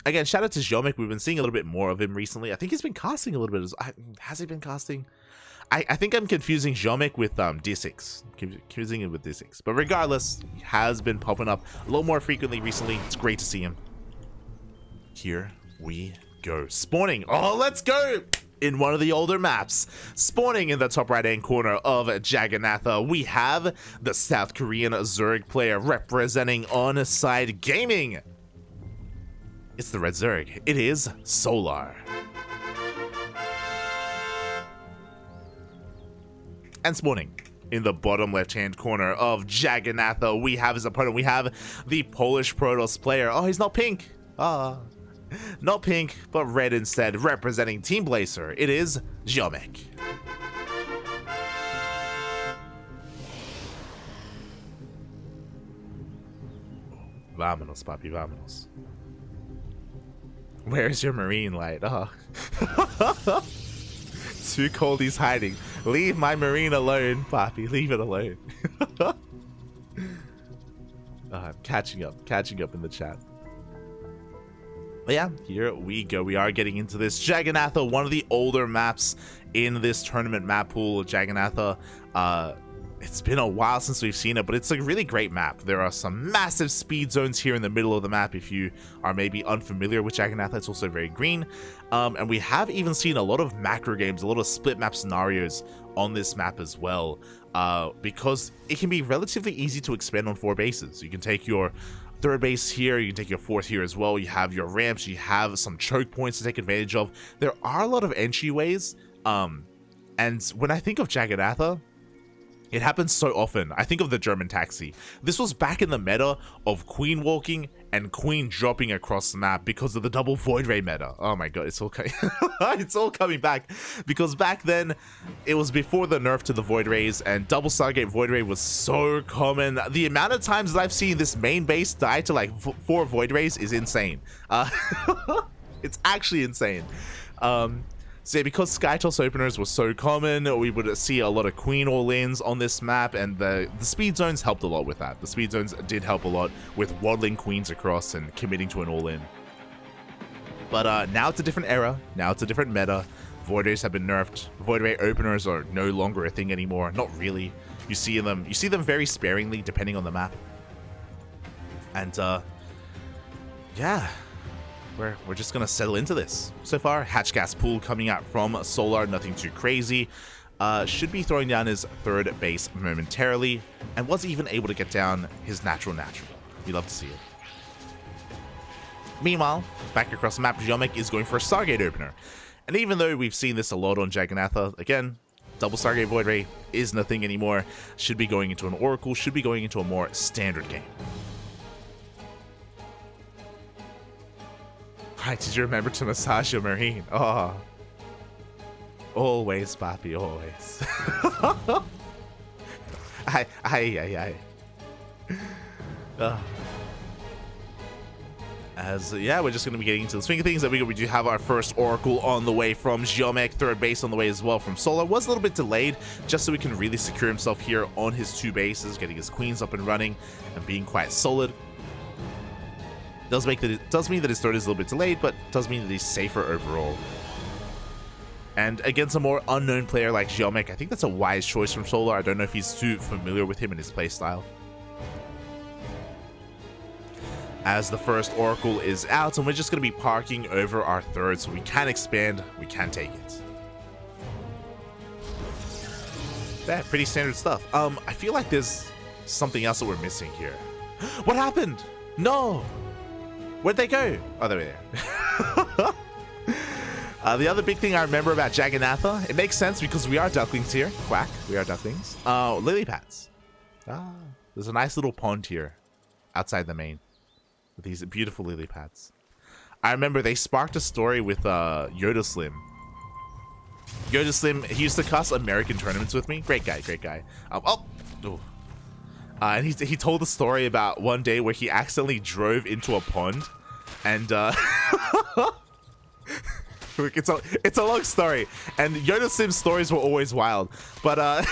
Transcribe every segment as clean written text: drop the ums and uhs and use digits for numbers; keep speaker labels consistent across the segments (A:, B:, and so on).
A: Again, shout out to Ziomek. We've been seeing a little bit more of him recently. I think he's been casting a little bit. Has he been casting? I think I'm confusing Ziomek with D6. Confusing it with D6. But regardless, he has been popping up a little more frequently recently. It's great to see him. Here we go. Spawning. Oh, let's go! In one of the older maps. Spawning in the top right-hand corner of Jagannatha, we have the South Korean Zerg player representing On-Side Gaming. It's the Red Zerg. It is Solar. And spawning in the bottom left-hand corner of Jagannatha, we have his opponent. We have the Polish Protoss player. Oh, he's not pink. Not pink, but red instead, representing Team Blazer. It is Ziomek. Vámonos, papi, vámonos. Where's your marine light? Oh. Too cold, he's hiding. Leave my marine alone, papi. Leave it alone. I'm catching up in the chat. But yeah, here we go. We are getting into this Jagannatha, one of the older maps in this tournament map pool. Jagannatha, it's been a while since we've seen it, but it's a really great map. There are some massive speed zones here in the middle of the map. If you are maybe unfamiliar with Jagannatha, it's also very green. And we have even seen a lot of macro games, a lot of split map scenarios on this map as well, because it can be relatively easy to expand on 4 bases. You can take your third base here, you can take your fourth here as well. You have your ramps, you have some choke points to take advantage of. There are a lot of entryways, and when I think of Jagannatha, it happens so often. I think of the German taxi. This was back in the meta of queen walking and queen dropping across the map because of the double void ray meta. Oh my god, it's all it's all coming back, because back then it was before the nerf to the void rays, and double Stargate void ray was so common. The amount of times that I've seen this main base die to like 4 void rays is insane. It's actually insane. So yeah, because Skytoss openers were so common, we would see a lot of queen all-ins on this map, and the speed zones helped a lot with that. The speed zones did help a lot with waddling queens across and committing to an all-in. But now it's a different era, now it's a different meta. Void rays have been nerfed. Void ray openers are no longer a thing anymore. Not really. You see them very sparingly depending on the map. And yeah. We're just gonna settle into this. So far, hatch gas pool coming out from Solar, nothing too crazy. Should be throwing down his third base momentarily, and was even able to get down his natural. We love to see it. Meanwhile, back across the map, Ziomek is going for a Stargate opener. And even though we've seen this a lot on Jagannatha, again, double Stargate Void Ray is nothing anymore. Should be going into an Oracle, should be going into a more standard game. Hi, did you remember to massage your marine? Oh. Always, papi, always. Aye. Yeah, we're just going to be getting into the swing of things. We do have our first Oracle on the way from Ziomek, third base on the way as well from Solar. Was a little bit delayed, just so we can really secure himself here on his 2 bases, getting his queens up and running and being quite solid. Does mean that his third is a little bit delayed, but does mean that he's safer overall. And against a more unknown player like Ziomek, I think that's a wise choice from Solar. I don't know if he's too familiar with him and his playstyle. As the first Oracle is out, and we're just going to be parking over our third, so we can expand, we can take it. Yeah, pretty standard stuff. I feel like there's something else that we're missing here. What happened? No! Where'd they go? Oh, they were there. The other big thing I remember about Jagannatha, it makes sense because we are Ducklings here. Quack, we are Ducklings. Lily pads. There's a nice little pond here outside the main with these beautiful lily pads. I remember they sparked a story with Yoda Slim. Yoda Slim, he used to cast American tournaments with me. Great guy, great guy. And he told a story about one day where he accidentally drove into a pond, and it's a long story, and Yoda Sim's stories were always wild, but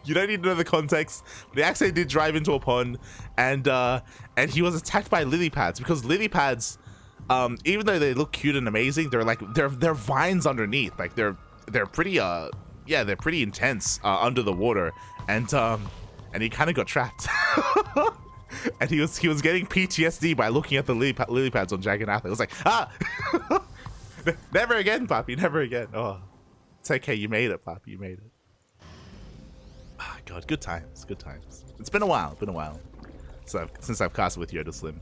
A: you don't need to know the context. But he accidentally did drive into a pond, and he was attacked by lily pads, because lily pads Even though they look cute and amazing, they're like they're vines underneath. Like they're pretty yeah, they're pretty intense under the water, and he kind of got trapped. And he was getting PTSD by looking at the lily pads on Jagannath. It was like, ah, never again, Poppy, never again. Oh, it's okay, you made it, Poppy, you made it. Ah, God, good times, good times. It's been a while, so since I've casted with Yoda Slim.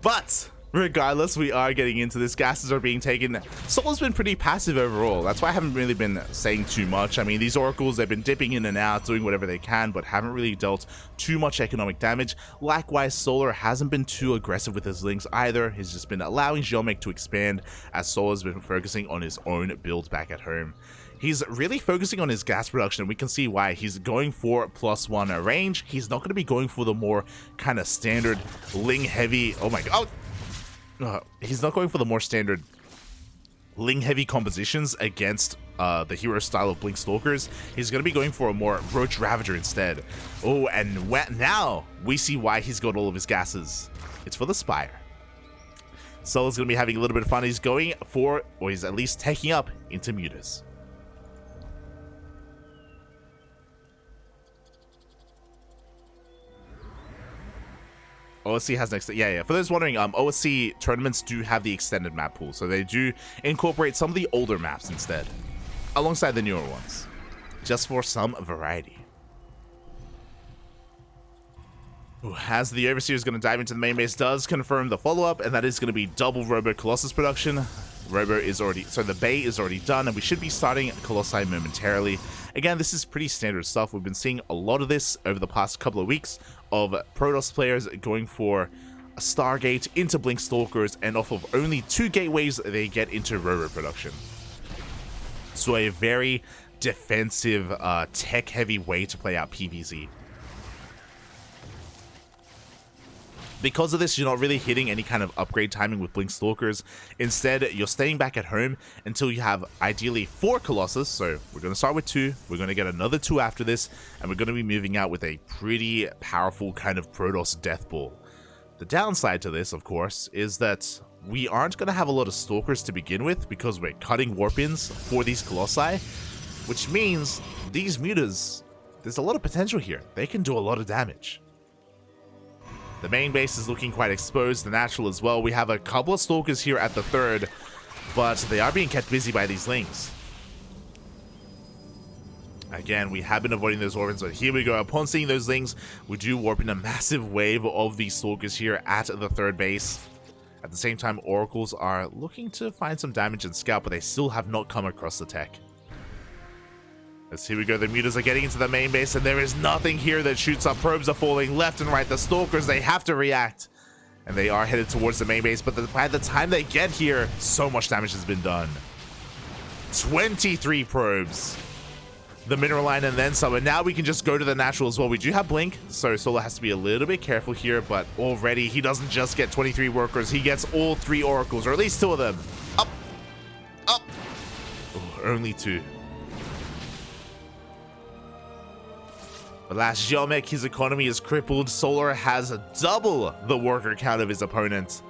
A: But regardless, we are getting into this. Gases are being taken. Soul's been pretty passive overall. That's why I haven't really been saying too much. I mean, these oracles, they've been dipping in and out, doing whatever they can, but haven't really dealt too much economic damage. Likewise, Solar hasn't been too aggressive with his links either. He's just been allowing Ziomek to expand, as Solar's been focusing on his own build back at home. He's really focusing on his gas production, and we can see why. He's going for +1 range. He's not going to be going for the more kind of standard Ling heavy. Oh my god. He's not going for the more standard Ling heavy compositions against the hero style of Blink Stalkers. He's going to be going for a more Roach Ravager instead. Oh, and now we see why he's got all of his gases. It's for the Spire. Solo's going to be having a little bit of fun. He's going for, or he's at least taking up into Mutas. OSC has next. Yeah. For those wondering, OSC tournaments do have the extended map pool, so they do incorporate some of the older maps instead, alongside the newer ones, just for some variety. As the Overseer is going to dive into the main base, does confirm the follow-up, and that is going to be double Robo Colossus production. Robo is already, so the Bay is already done, and we should be starting Colossi momentarily. Again, this is pretty standard stuff. We've been seeing a lot of this over the past couple of weeks of Protoss players going for a Stargate into Blink Stalkers, and off of only 2 gateways, they get into Robo production. So a very defensive, tech-heavy way to play out PvZ. Because of this, you're not really hitting any kind of upgrade timing with Blink Stalkers. Instead, you're staying back at home until you have ideally 4 Colossus. So we're going to start with 2, we're going to get another 2 after this, and we're going to be moving out with a pretty powerful kind of Protoss Death Ball. The downside to this, of course, is that we aren't going to have a lot of Stalkers to begin with because we're cutting Warp-ins for these Colossi, which means these Mutas, there's a lot of potential here. They can do a lot of damage. The main base is looking quite exposed, the natural as well. We have a couple of Stalkers here at the 3rd, but they are being kept busy by these Lings. Again, we have been avoiding those Orphans, but here we go. Upon seeing those Lings, we do warp in a massive wave of these Stalkers here at the 3rd base. At the same time, Oracles are looking to find some damage and scout, but they still have not come across the tech. As here we go, the Mutas are getting into the main base, and there is nothing here that shoots up. Probes are falling left and right. The Stalkers, they have to react, and they are headed towards the main base, but by the time they get here, so much damage has been done. 23 probes. The mineral line and then some, and now we can just go to the natural as well. We do have Blink, so Solar has to be a little bit careful here, but already he doesn't just get 23 workers, he gets all 3 Oracles, or at least 2 of them. Up! Up! Oh, only 2. Alas, Ziomek, his economy is crippled. Solar has double the worker count of his opponent,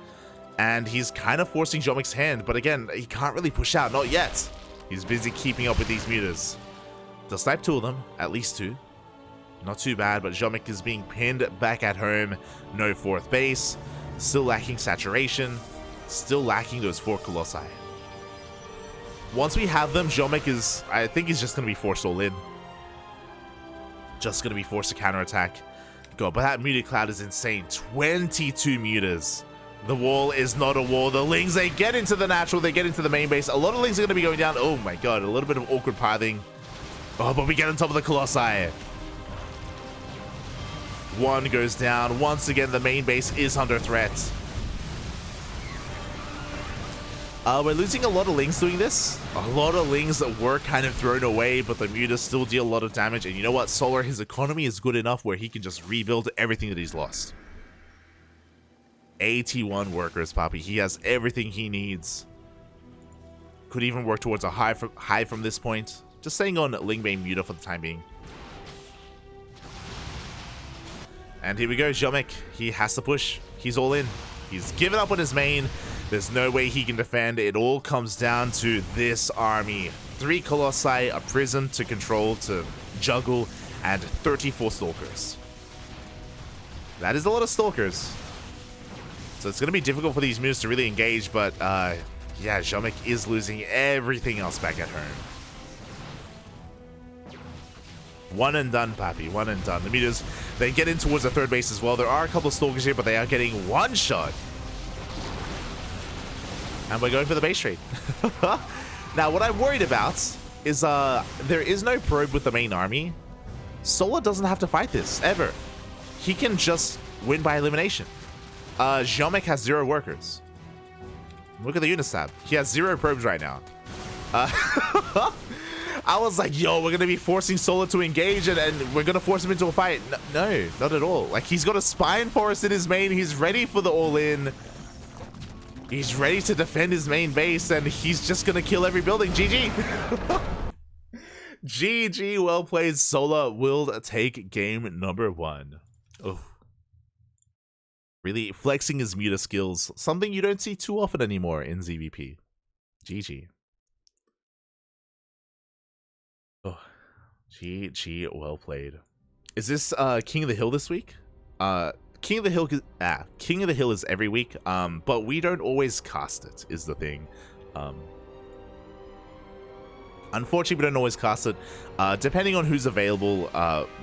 A: and he's kind of forcing Ziomek's hand, but again, he can't really push out, not yet. He's busy keeping up with these Mutas. They'll snipe 2 of them, at least 2. Not too bad, but Ziomek is being pinned back at home. No 4th base, still lacking saturation, still lacking those 4 Colossi. Once we have them, Ziomek is, I think he's just going to be forced all in. Just going to be forced to counterattack. God, but that Muta Cloud is insane. 22 Mutas. The wall is not a wall. The Lings, they get into the natural. They get into the main base. A lot of Lings are going to be going down. Oh my god, a little bit of awkward pathing. Oh, but we get on top of the Colossi. 1 goes down. Once again, the main base is under threat. We're losing a lot of Lings doing this. A lot of Lings that were kind of thrown away, but the Mutas still deal a lot of damage. And you know what? Solar, his economy is good enough where he can just rebuild everything that he's lost. 81 workers, Poppy. He has everything he needs. Could even work towards a high from this point. Just staying on Lingbane Muta for the time being. And here we go, Ziomek. He has to push. He's all in. He's given up on his main. There's no way he can defend. It all comes down to this army. 3 Colossi, a prison to control, to juggle, and 34 Stalkers. That is a lot of Stalkers. So it's going to be difficult for these moves to really engage, but yeah, Ziomek is losing everything else back at home. One and done, Pappy. One and done. The Mutas, they get in towards the third base as well. There are a couple of Stalkers here, but they are getting one shot. And we're going for the base trade. Now, what I'm worried about is there is no probe with the main army. Solar doesn't have to fight this, ever. He can just win by elimination. Ziomek has 0 workers. Look at the Unistab. He has 0 probes right now. I was like, yo, we're going to be forcing Solar to engage and we're going to force him into a fight. No, not at all. Like, he's got a Spine Forest in his main. He's ready for the all-in. He's ready to defend his main base, and he's just going to kill every building. GG. GG, well played. Solar will take game number 1. Oh. Really flexing his Muta skills. Something you don't see too often anymore in ZvP. GG. Oh, GG, well played. Is this King of the Hill this week? King of the Hill is every week, but we don't always cast it, is the thing. Unfortunately, we don't always cast it. Depending on who's available,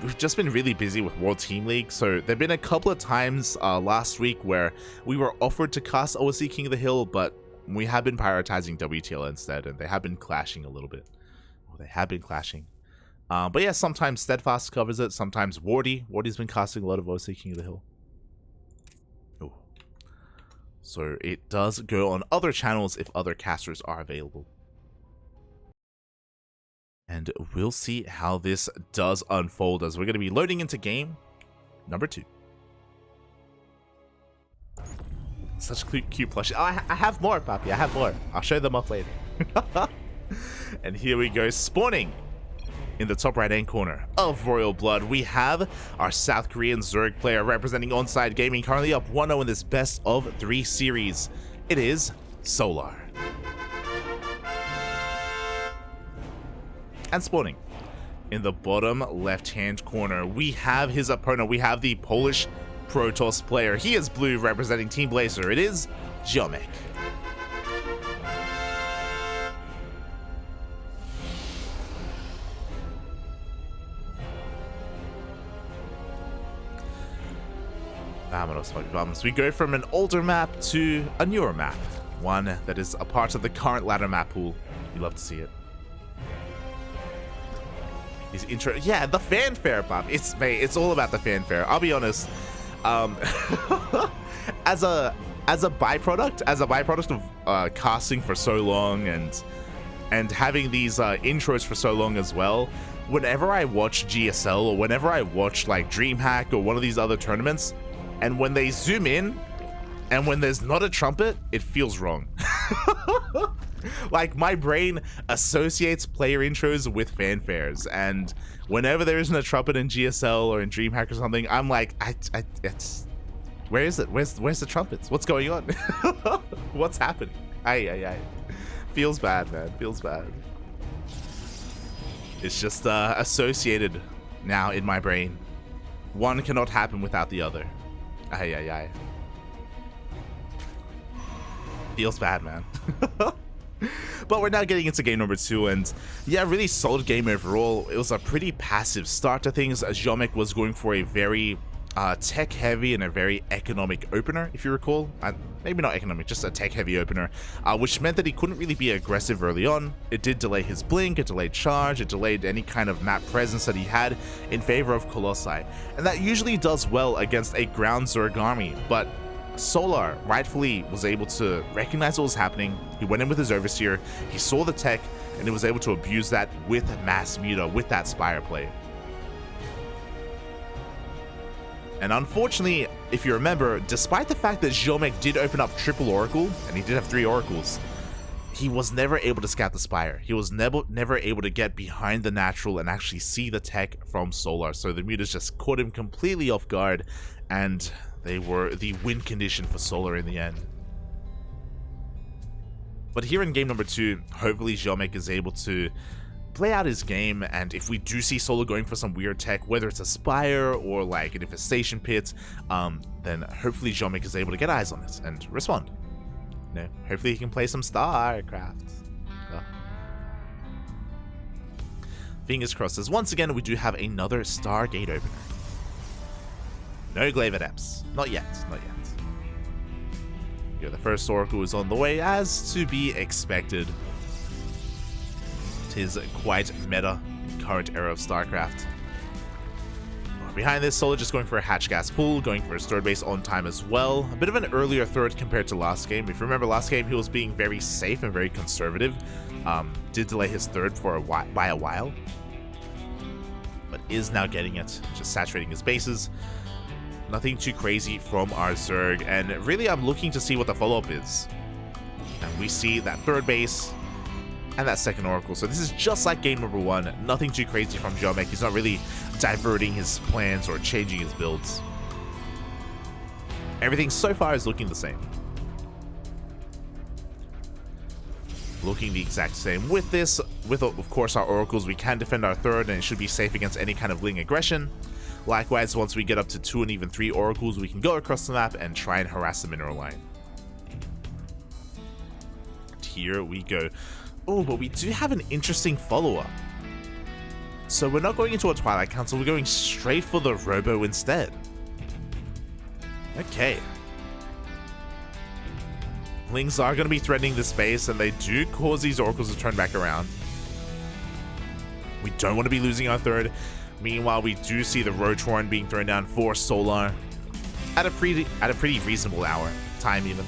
A: we've just been really busy with World Team League, so there've been a couple of times last week where we were offered to cast OSC King of the Hill, but we have been prioritizing WTL instead, and they have been clashing a little bit. Oh, they have been clashing. But yeah, sometimes Steadfast covers it, sometimes Wardy's been casting a lot of OSC King of the Hill. Oh. So it does go on other channels if other casters are available. And we'll see how this does unfold as we're going to be loading into game number 2. Such cute plush. Oh, I have more, Papi. I have more. I'll show them off later. And here we go. Spawning in the top right-hand corner of Royal Blood, we have our South Korean Zerg player representing Onside Gaming, currently up 1-0 in this best of 3 series. It is Solar. And spawning in the bottom left-hand corner, we have his opponent. We have the Polish Protoss player. He is blue, representing Team Blazer. It is Ziomek. Vamos. We go from an older map to a newer map, one that is a part of the current ladder map pool. You love to see it. These intro, yeah, the fanfare, Bob. It's all about the fanfare. I'll be honest. As a byproduct of casting for so long and having these intros for so long as well, whenever I watch GSL or whenever I watch like DreamHack or one of these other tournaments, and when they zoom in and when there's not a trumpet, it feels wrong. Like, my brain associates player intros with fanfares, and whenever there isn't a trumpet in GSL or in DreamHack or something, I'm like, it's where is it? Where's the trumpets? What's going on? What's happening? Aye. Feels bad, man. Feels bad. It's just associated now in my brain. One cannot happen without the other. Aye. Feels bad, man. But we're now getting into game number 2, and yeah, really solid game overall. It was a pretty passive start to things. Ziomek was going for a very tech-heavy and a very economic opener, if you recall. Maybe not economic, just a tech-heavy opener, which meant that he couldn't really be aggressive early on. It did delay his blink, it delayed charge, it delayed any kind of map presence that he had in favor of Colossi. And that usually does well against a ground Zerg army, but Solar rightfully was able to recognize what was happening. He went in with his Overseer, he saw the tech, and he was able to abuse that with mass Muta, with that Spire play. And unfortunately, if you remember, despite the fact that Ziomek did open up triple Oracle, and he did have 3 Oracles, he was never able to scout the Spire. He was never able to get behind the natural and actually see the tech from Solar. So the Mutas just caught him completely off guard, and They were the win condition for Solar in the end. But here in game number 2, hopefully Ziomek is able to play out his game, and if we do see Solar going for some weird tech, whether it's a Spire or like an Infestation Pit, then hopefully Ziomek is able to get eyes on this and respond. You know, hopefully he can play some StarCraft. Fingers crossed, as once again we do have another Stargate opener. No Glaive Adepts. Not yet, not yet. Here, the first Oracle is on the way, as to be expected. Tis quite meta current era of StarCraft. Behind this, Solar just going for a hatch gas pull, going for his third base on time as well. A bit of an earlier third compared to last game. If you remember last game, he was being very safe and very conservative. Did delay his third for by a while, but is now getting it, just saturating his bases. Nothing too crazy from our Zerg, and really I'm looking to see what the follow-up is. And we see that third base and that second Oracle. So this is just like game number 1. Nothing too crazy from Ziomek. He's not really diverting his plans or changing his builds. Everything so far is looking the same. Looking the exact same. With this, with of course our Oracles, we can defend our third and it should be safe against any kind of Ling aggression. Likewise, once we get up to 2 and even 3 Oracles, we can go across the map and try and harass the mineral line. And here we go. Oh, but we do have an interesting follow-up. So we're not going into a Twilight Council, we're going straight for the Robo instead. Okay. Lings are going to be threatening this base, and they do cause these Oracles to turn back around. We don't want to be losing our third. Meanwhile, we do see the Roach Horn being thrown down for Solar at a pretty reasonable time even.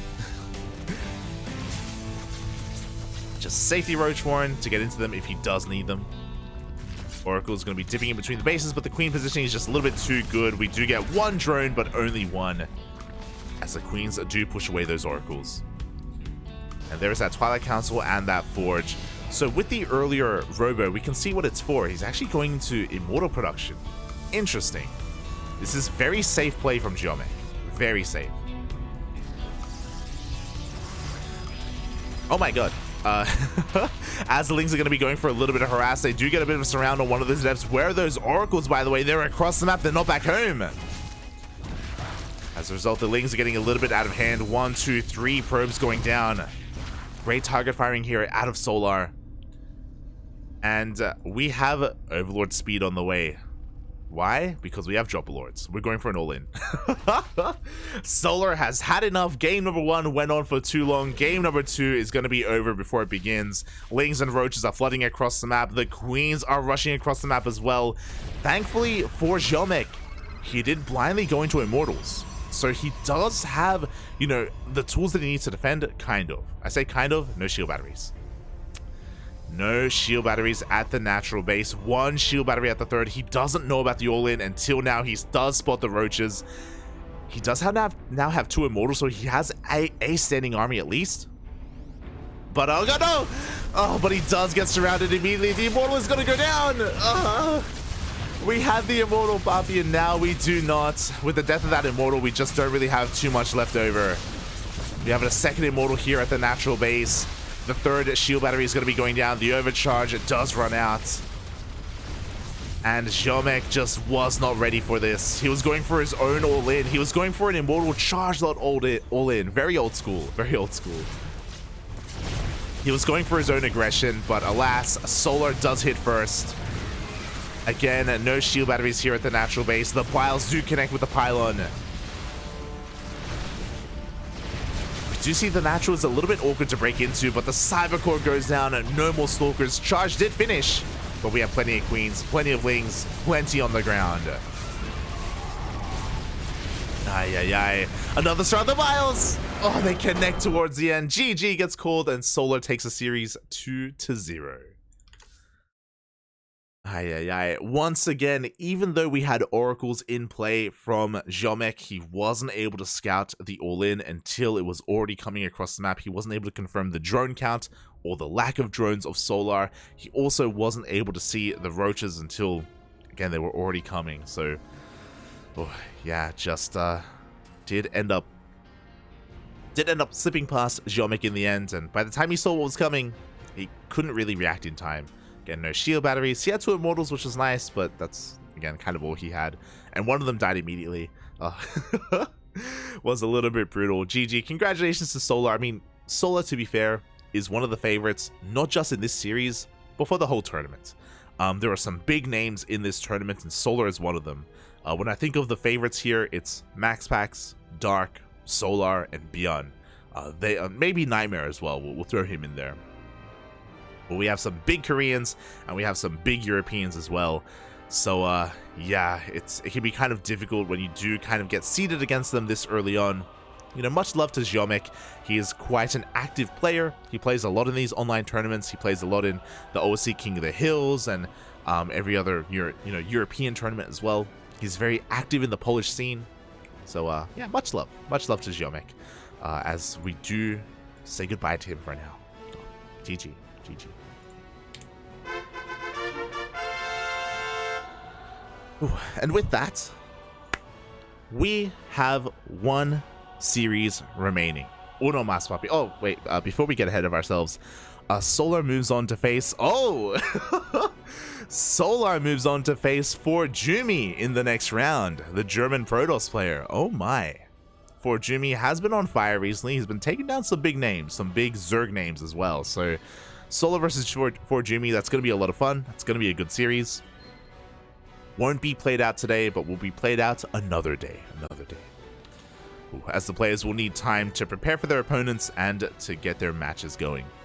A: Just safety Roach Horn to get into them if he does need them. Oracle is going to be dipping in between the bases, but the Queen positioning is just a little bit too good. We do get 1 drone, but only 1, as the Queens do push away those Oracles. And there is that Twilight Council and that Forge. So with the earlier Robo, we can see what it's for. He's actually going into Immortal production. Interesting. This is very safe play from Ziomek. Very safe. Oh my god. As the Lings are going to be going for a little bit of harass, they do get a bit of a surround on one of those depths. Where are those Oracles, by the way? They're across the map. They're not back home. As a result, the Lings are getting a little bit out of hand. 1, 2, 3 probes going down. Great target firing here out of Solar. And we have Overlord speed on the way. Why? Because we have Dropper Lords. We're going for an all-in. Solar has had enough. Game number 1 went on for too long. Game number 2 is going to be over before it begins. Lings and Roaches are flooding across the map. The Queens are rushing across the map as well. Thankfully for Ziomek, he did blindly go into Immortals. So he does have, you know, the tools that he needs to defend, kind of. I say kind of, no shield batteries. No shield batteries at the natural base. 1 shield battery at the third. He doesn't know about the all-in until now. He does spot the Roaches. He does now have 2 Immortals, so he has a standing army at least. But oh god, no! Oh, but he does get surrounded immediately. The Immortal is going to go down! We had the Immortal Buffy, and now we do not. With the death of that Immortal, we just don't really have too much left over. We have a second Immortal here at the natural base. The third shield battery is going to be going down. The overcharge does run out. And Ziomek just was not ready for this. He was going for his own all-in. He was going for an Immortal charge, not all-in. Very old school. Very old school. He was going for his own aggression, but alas, Solar does hit first. Again, no shield batteries here at the natural base. The piles do connect with the pylon. We do see the natural is a little bit awkward to break into, but the Cyber Core goes down and no more Stalkers. Charge did finish, but we have plenty of Queens, plenty of Lings, plenty on the ground. Ay. Another start of the Vials. Oh, they connect towards the end. GG gets called and Solar takes a series 2-0. Ay. Once again, even though we had Oracles in play from Ziomek, he wasn't able to scout the all-in until it was already coming across the map. He wasn't able to confirm the drone count or the lack of drones of Solar. He also wasn't able to see the Roaches until, again, they were already coming. So, oh, yeah, just did end up slipping past Ziomek in the end, and by the time he saw what was coming, he couldn't really react in time. Again, no shield batteries. He had 2 immortals, which was nice, but that's, again, kind of all he had. And one of them died immediately. Was a little bit brutal. GG. Congratulations to Solar. I mean, Solar, to be fair, is one of the favorites, not just in this series, but for the whole tournament. There are some big names in this tournament, and Solar is one of them. When I think of the favorites here, it's MaxPax, Dark, Solar, and Beyond. They maybe Nightmare as well. We'll throw him in there. But we have some big Koreans and we have some big Europeans as well. So yeah, it can be kind of difficult when you do kind of get seeded against them this early on. You know, much love to Ziomek. He is quite an active player. He plays a lot in these online tournaments. He plays a lot in the OSC King of the Hills and every other European tournament as well. He's very active in the Polish scene. So yeah, much love to Ziomek, as we do say goodbye to him for now. GG. Ooh, and with that, we have one series remaining. Uno mas, papi. Oh, wait, before we get ahead of ourselves, Solar moves on to face... Oh! Solar moves on to face Forjumi in the next round, the German Protoss player. Oh my. Forjumi has been on fire recently. He's been taking down some big names, some big Zerg names as well. So Solar versus Forjumi, that's going to be a lot of fun. It's going to be a good series. Won't be played out today, but will be played out another day. Ooh, as the players will need time to prepare for their opponents and to get their matches going.